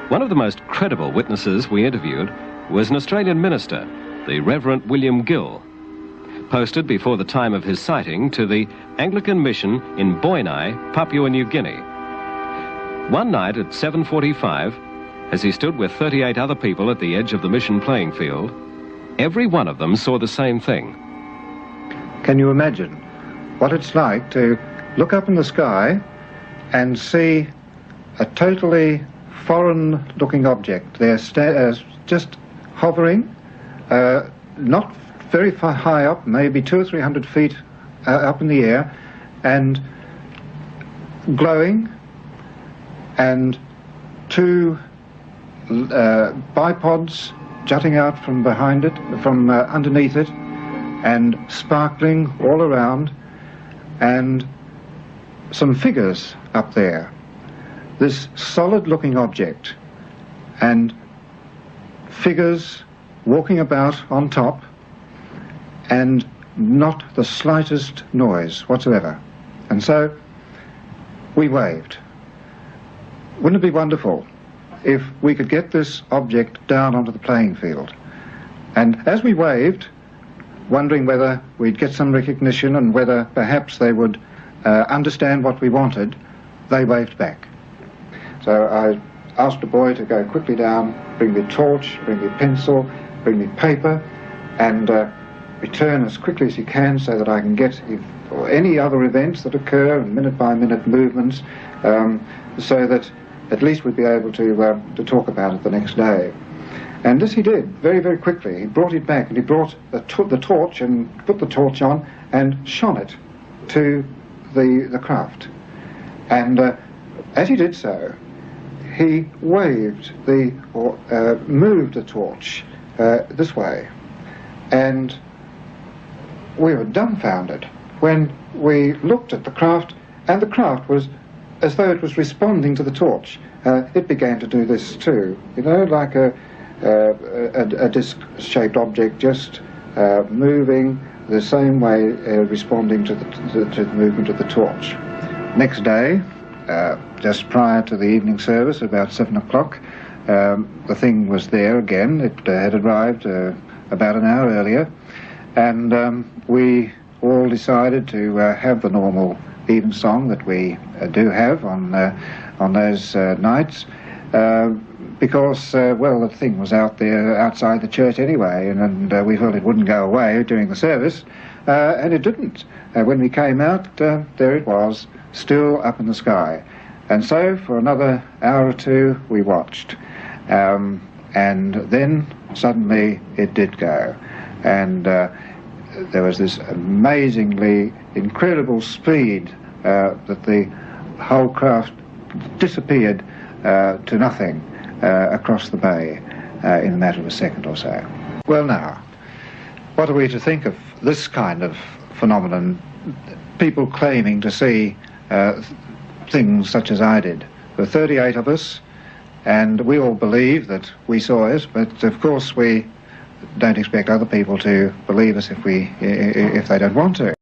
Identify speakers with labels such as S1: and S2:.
S1: One of the most credible witnesses we interviewed was an Australian minister, the Reverend William Gill, posted before the time of his sighting to the Anglican mission in Boinai, Papua New Guinea. One night at 7:45, as he stood with 38 other people at the edge of the mission playing field, every one of them saw the same thing.
S2: Can you imagine what it's like to look up in the sky and see a totally foreign-looking object there just hovering, not very far high up, maybe 200 or 300 feet up in the air, and glowing, and two bipods jutting out from behind it, from underneath it, and sparkling all around, and some figures up there. This solid-looking object, and figures walking about on top, and not the slightest noise whatsoever. And so we waved. Wouldn't it be wonderful if we could get this object down onto the playing field? And as we waved, wondering whether we'd get some recognition and whether perhaps they would understand what we wanted, they waved back. So I asked a boy to go quickly down, bring me a torch, bring me a pencil, bring me paper, and return as quickly as he can so that I can get any other events that occur, and minute-by-minute movements, so that at least we'd be able to talk about it the next day. And this he did very, very quickly. He brought it back, and he brought the torch and put the torch on and shone it to the craft. And as he did so, he waved moved the torch this way, and we were dumbfounded when we looked at the craft, and the craft was as though it was responding to the torch. It began to do this too, you know, like a disc-shaped object, just moving the same way, responding to the movement of the torch. Next day, just prior to the evening service, about 7 o'clock, the thing was there again. It had arrived about an hour earlier, and we all decided to have the normal evensong that we do have on those nights, because, well, the thing was out there outside the church anyway, and we felt it wouldn't go away during the service, and it didn't. When we came out, there it was, still up in the sky. And so for another hour or two we watched, and then suddenly it did go, and there was this amazingly incredible speed that the whole craft disappeared to nothing across the bay in a matter of a second or so. Well, now, what are we to think of this kind of phenomenon? People claiming to see things such as I did. There were 38 of us, and we all believe that we saw it, but of course we don't expect other people to believe us if they don't want to.